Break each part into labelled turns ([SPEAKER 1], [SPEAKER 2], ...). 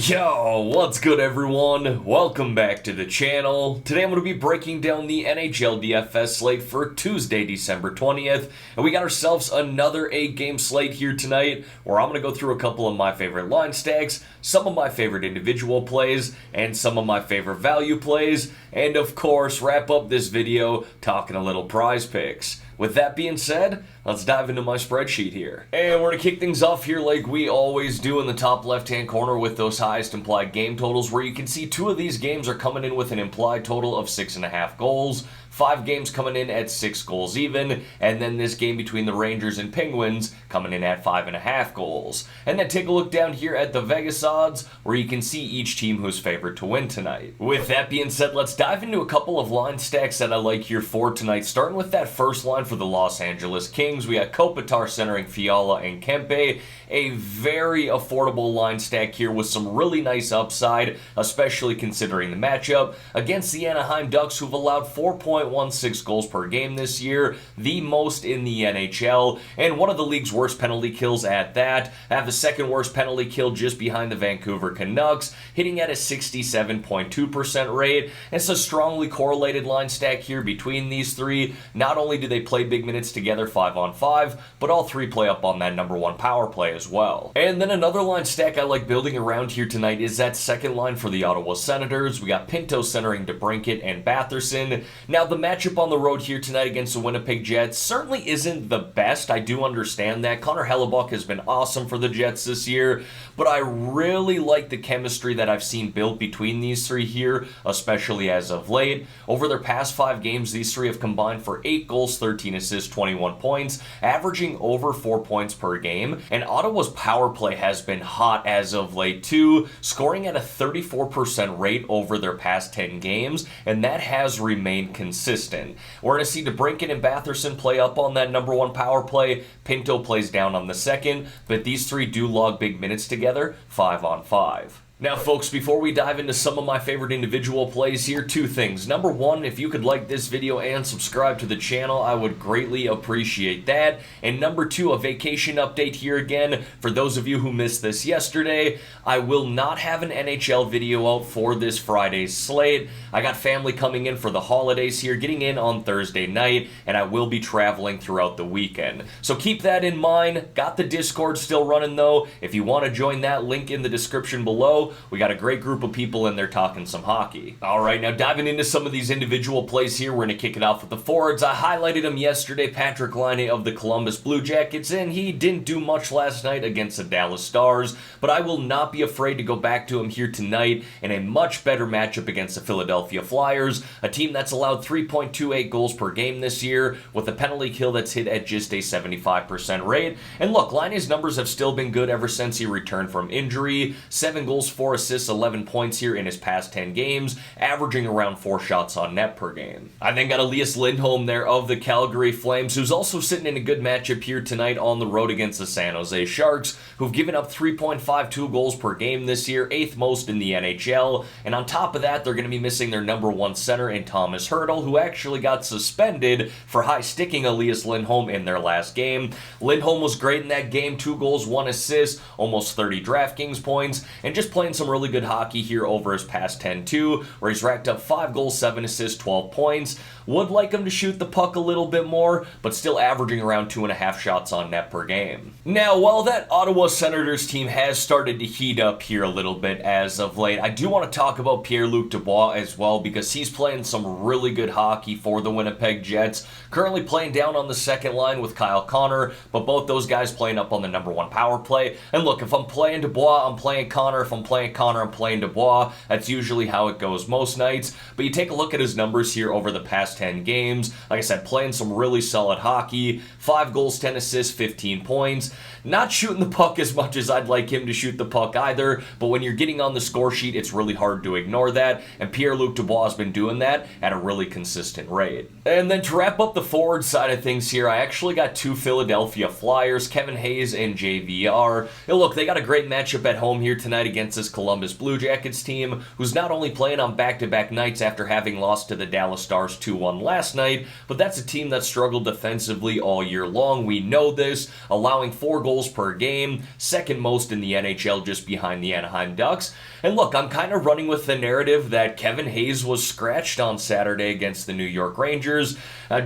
[SPEAKER 1] Yo, what's good everyone? Welcome back to the channel. Today I'm going to be breaking down the Nhl Dfs slate for Tuesday, December 20th. And we got ourselves another 8-game slate here tonight where I'm going to go through a couple of my favorite line stacks, some of my favorite individual plays, and some of my favorite value plays. And of course, wrap up this video talking a little prize picks. With that being said, let's dive into my spreadsheet here. And we're going to kick things off here like we always do in the top left-hand corner with those highest implied game totals, where you can see 2 of these games are coming in with an implied total of 6.5 goals. 5 games coming in at 6 goals even, and then this game between the Rangers and Penguins coming in at 5.5 goals. And then take a look down here at the Vegas odds, where you can see each team who's favored to win tonight. With that being said, let's dive into a couple of line stacks that I like here for tonight, starting with that first line for the Los Angeles Kings. We got Kopitar centering Fiala and Kempe. A very affordable line stack here with some really nice upside, especially considering the matchup against the Anaheim Ducks, who've allowed 4.16 goals per game this year, the most in the NHL, and one of the league's worst penalty kills at that. Have the second worst penalty kill just behind the Vancouver Canucks, hitting at a 67.2% rate. It's a strongly correlated line stack here between these three. Not only do they play big minutes together 5-on-5, but all three play up on that #1 power play as well. And then another line stack I like building around here tonight is that second line for the Ottawa Senators. We got Pinto centering DeBrincat and Batherson. Now the matchup on the road here tonight against the Winnipeg Jets certainly isn't the best. I do understand that. Connor Hellebuyck has been awesome for the Jets this year, but I really like the chemistry that I've seen built between these three here, especially as of late. Over their past 5 games, these three have combined for 8 goals, 13 assists, 21 points, averaging over 4 points per game. And Ottawa's power play has been hot as of late too, scoring at a 34% rate over their past 10 games, and that has remained consistent. We're going to see DeBrincat and Batherson play up on that #1 power play. Pinto plays down on the second, but these three do log big minutes together, 5-on-5. Now folks, before we dive into some of my favorite individual plays here, 2 things. Number 1, if you could like this video and subscribe to the channel, I would greatly appreciate that. And number 2, a vacation update here again. For those of you who missed this yesterday, I will not have an NHL video out for this Friday's slate. I got family coming in for the holidays here, getting in on Thursday night, and I will be traveling throughout the weekend. So keep that in mind. Got the Discord still running though. If you want to join that, link in the description below. We got a great group of people in there talking some hockey. Alright, now diving into some of these individual plays here, we're going to kick it off with the forwards. I highlighted him yesterday, Patrick Laine of the Columbus Blue Jackets, and he didn't do much last night against the Dallas Stars, but I will not be afraid to go back to him here tonight in a much better matchup against the Philadelphia Flyers, a team that's allowed 3.28 goals per game this year, with a penalty kill that's hit at just a 75% rate. And look, Laine's numbers have still been good ever since he returned from injury. 7 goals, 4 assists, 11 points here in his past 10 games, averaging around 4 shots on net per game. I then got Elias Lindholm there of the Calgary Flames, who's also sitting in a good matchup here tonight on the road against the San Jose Sharks, who've given up 3.52 goals per game this year, 8th most in the NHL. And on top of that, they're going to be missing their #1 center in Thomas Hertl, who actually got suspended for high-sticking Elias Lindholm in their last game. Lindholm was great in that game, 2 goals, 1 assist, almost 30 DraftKings points, and just playing some really good hockey here over his past 10 too, where he's racked up 5 goals, 7 assists, 12 points. Would like him to shoot the puck a little bit more, but still averaging around 2.5 shots on net per game. Now, while that Ottawa Senators team has started to heat up here a little bit as of late, I do want to talk about Pierre-Luc Dubois as well, because he's playing some really good hockey for the Winnipeg Jets. Currently playing down on the second line with Kyle Connor, but both those guys playing up on the #1 power play. And look, if I'm playing Dubois, I'm playing Connor. If I'm playing Connor, I'm playing Dubois. That's usually how it goes most nights. But you take a look at his numbers here over the past 10 games. Like I said, playing some really solid hockey. 5 goals, 10 assists, 15 points. Not shooting the puck as much as I'd like him to shoot the puck either, but when you're getting on the score sheet, it's really hard to ignore that, and Pierre-Luc Dubois has been doing that at a really consistent rate. And then to wrap up the forward side of things here, I actually got 2 Philadelphia Flyers, Kevin Hayes and JVR. And look, they got a great matchup at home here tonight against the this Columbus Blue Jackets team, who's not only playing on back-to-back nights after having lost to the Dallas Stars 2-1 last night, but that's a team that struggled defensively all year long. We know this, allowing 4 goals per game, second most in the NHL just behind the Anaheim Ducks. And look, I'm kind of running with the narrative that Kevin Hayes was scratched on Saturday against the New York Rangers.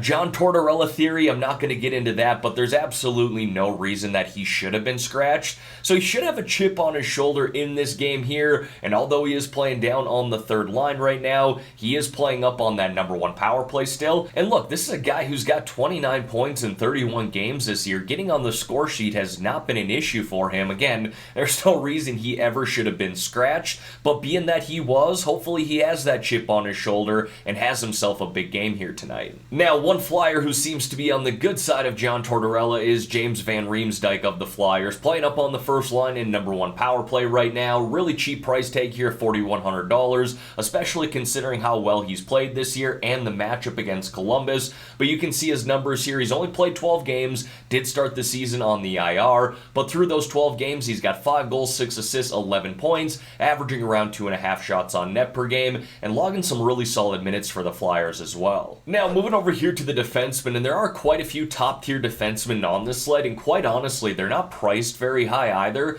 [SPEAKER 1] John Tortorella theory, I'm not going to get into that, but there's absolutely no reason that he should have been scratched. So he should have a chip on his shoulder in this game here, and although he is playing down on the third line right now, he is playing up on that number 1 power play still. And look, this is a guy who's got 29 points in 31 games this year. Getting on the score sheet has not been an issue for him. Again, there's no reason he ever should have been scratched, but being that he was, hopefully he has that chip on his shoulder and has himself a big game here tonight. Now, one Flyer who seems to be on the good side of John Tortorella is James Van Riemsdyk of the Flyers, playing up on the first line in number 1 power play right now. Really cheap price tag here, $4,100, especially considering how well he's played this year and the matchup against Columbus. But you can see his numbers here. He's only played 12 games, did start the season on the IR, but through those 12 games, he's got 5 goals, 6 assists, 11 points, averaging around 2.5 shots on net per game, and logging some really solid minutes for the Flyers as well. Now, moving over here to the defensemen, and there are quite a few top-tier defensemen on this slate, and quite honestly, they're not priced very high either.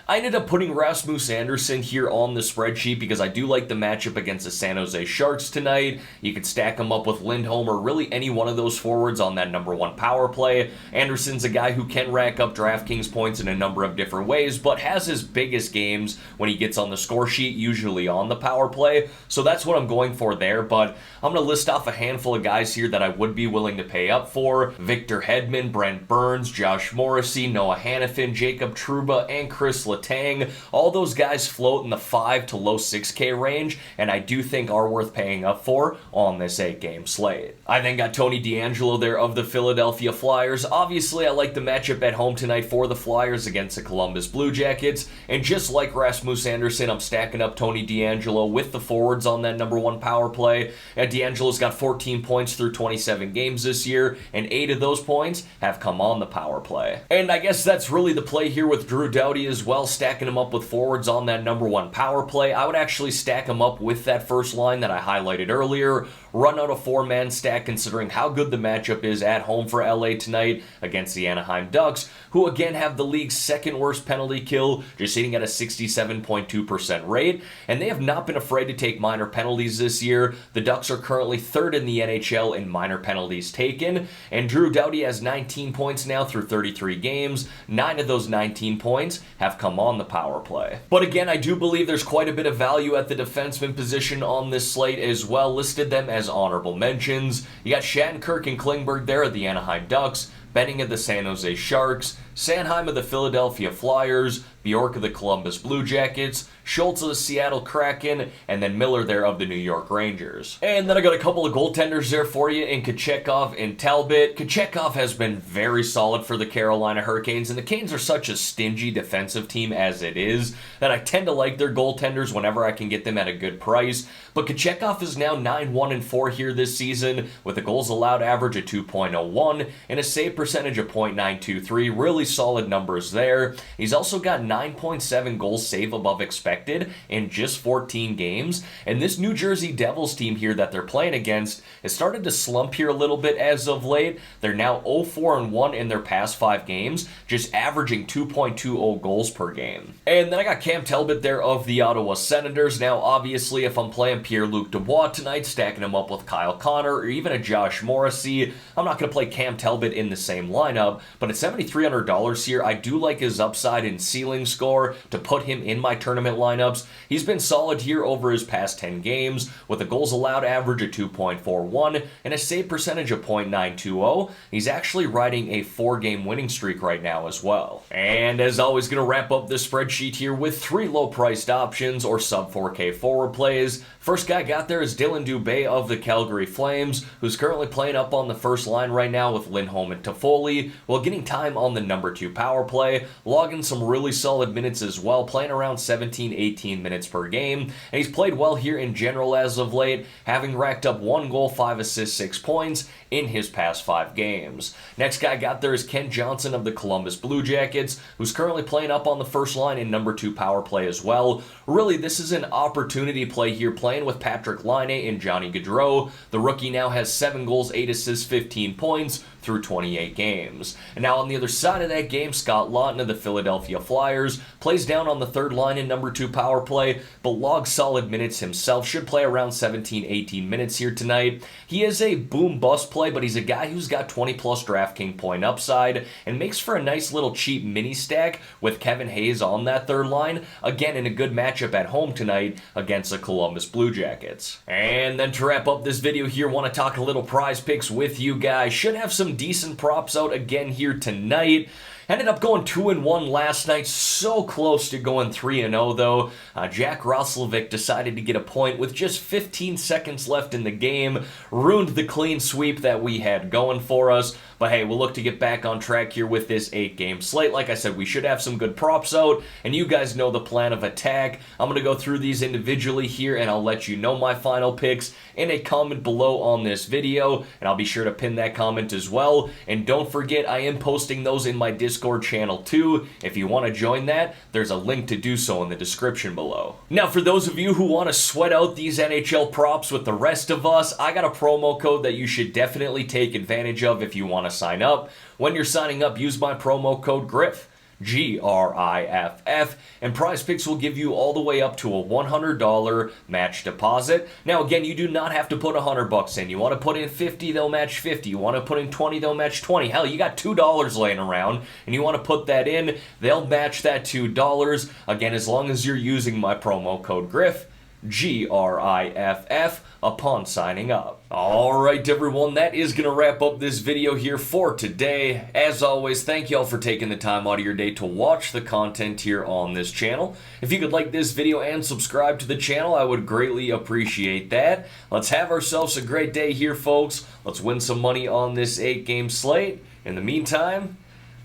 [SPEAKER 1] I ended up putting Rasmus Andersson here on the spreadsheet because I do like the matchup against the San Jose Sharks tonight. You could stack him up with Lindholm or really any one of those forwards on that number 1 power play. Andersson's a guy who can rack up DraftKings points in a number of different ways, but has his biggest games when he gets on the score sheet, usually on the power play. So that's what I'm going for there, but I'm going to list off a handful of guys here that I would be willing to pay up for. Victor Hedman, Brent Burns, Josh Morrissey, Noah Hannafin, Jacob Trouba, and Chris Letang. All those guys float in the 5 to low 6K range, and I do think are worth paying up for on this 8-game slate. I then got Tony DeAngelo there of the Philadelphia Flyers. Obviously, I like the matchup at home tonight for the Flyers against the Columbus Blue Jackets, and just like Rasmus Andersson, I'm stacking up Tony DeAngelo with the forwards on that number 1 power play. And DeAngelo's got 14 points through 27 games this year, and 8 of those points have come on the power play. And I guess that's really the play here with Drew Doughty as well, stacking him up with forwards on that number 1 power play. I would actually stack him up with that first line that I highlighted earlier, run out a 4-man stack considering how good the matchup is at home for LA tonight against the Anaheim Ducks, who again have the league's second worst penalty kill, just sitting at a 67.2% rate, and they have not been afraid to take minor penalties this year. The Ducks are currently 3rd in the NHL in minor penalties taken, and Drew Doughty has 19 points now through 33 games. 9 of those 19 points have come on the power play. But again, I do believe there's quite a bit of value at the defenseman position on this slate as well. Listed them as honorable mentions. You got Shattenkirk and Klingberg there at the Anaheim Ducks, Benning of the San Jose Sharks, Sanheim of the Philadelphia Flyers, Bjork of the Columbus Blue Jackets, Schultz of the Seattle Kraken, and then Miller there of the New York Rangers. And then I got a couple of goaltenders there for you in Kochetkov and Talbot. Kochetkov has been very solid for the Carolina Hurricanes, and the Canes are such a stingy defensive team as it is that I tend to like their goaltenders whenever I can get them at a good price. But Kochetkov is now 9-1-4 here this season with a goals allowed average of 2.01 and a save percentage of .923. Really solid numbers there. He's also got 9.7 goals save above expected in just 14 games. And this New Jersey Devils team here that they're playing against has started to slump here a little bit as of late. They're now 0-4-1 in their past 5 games, just averaging 2.20 goals per game. And then I got Cam Talbot there of the Ottawa Senators. Now, obviously, if I'm playing Pierre-Luc Dubois tonight, stacking him up with Kyle Connor or even a Josh Morrissey, I'm not going to play Cam Talbot in the same lineup, but at $7,300 here, I do like his upside and ceiling score to put him in my tournament lineups. He's been solid here over his past 10 games with a goals allowed average of 2.41 and a save percentage of .920. He's actually riding a 4-game winning streak right now as well. And as always, going to wrap up this spreadsheet here with 3 low-priced options or sub-4K forward plays. First guy got there is Dylan Dubé of the Calgary Flames, who's currently playing up on the first line right now with Lindholm and Toffoli, while getting time on the number number 2 power play, logging some really solid minutes as well, playing around 17-18 minutes per game, and he's played well here in general as of late, having racked up 1 goal, 5 assists, 6 points in his past 5 games. Next guy I got there is Kent Johnson of the Columbus Blue Jackets, who's currently playing up on the first line in number 2 power play as well. Really, this is an opportunity play here, playing with Patrick Laine and Johnny Gaudreau. The rookie now has 7 goals, 8 assists, 15 points through 28 games. And now on the other side of that game, Scott Laughton of the Philadelphia Flyers plays down on the third line in number 2 power play, but logs solid minutes himself. Should play around 17-18 minutes here tonight. He is a boom-bust play, but he's a guy who's got 20-plus DraftKings point upside and makes for a nice little cheap mini stack with Kevin Hayes on that third line, again in a good matchup at home tonight against the Columbus Blue Jackets. And then to wrap up this video here, want to talk a little prize picks with you guys. Should have some decent props out again here tonight. Ended up going 2-1 last night, so close to going 3-0 though. Jack Roslovic decided to get a point with just 15 seconds left in the game, ruined the clean sweep that we had going for us. But hey, we'll look to get back on track here with this 8-game slate. Like I said, we should have some good props out, and you guys know the plan of attack. I'm going to go through these individually here, and I'll let you know my final picks in a comment below on this video, and I'll be sure to pin that comment as well. And don't forget, I am posting those in my Discord channel too. If you want to join that, there's a link to do so in the description below. Now, for those of you who want to sweat out these NHL props with the rest of us, I got a promo code that you should definitely take advantage of if you want to sign up. When you're signing up, use my promo code GRIFF, GRIFF, and Prizepicks will give you all the way up to a $100 match deposit. Now again, you do not have to put $100 in. You want to put in 50, they'll match 50. You want to put in 20, they'll match 20. Hell, you got $2 laying around and you want to put that in, they'll match that $2. Again, as long as you're using my promo code GRIFF, GRIFF, upon signing up. Alright everyone, that is going to wrap up this video here for today. As always, thank y'all for taking the time out of your day to watch the content here on this channel. If you could like this video and subscribe to the channel, I would greatly appreciate that. Let's have ourselves a great day here, folks. Let's win some money on this 8-game slate. In the meantime,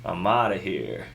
[SPEAKER 1] I'm out of here.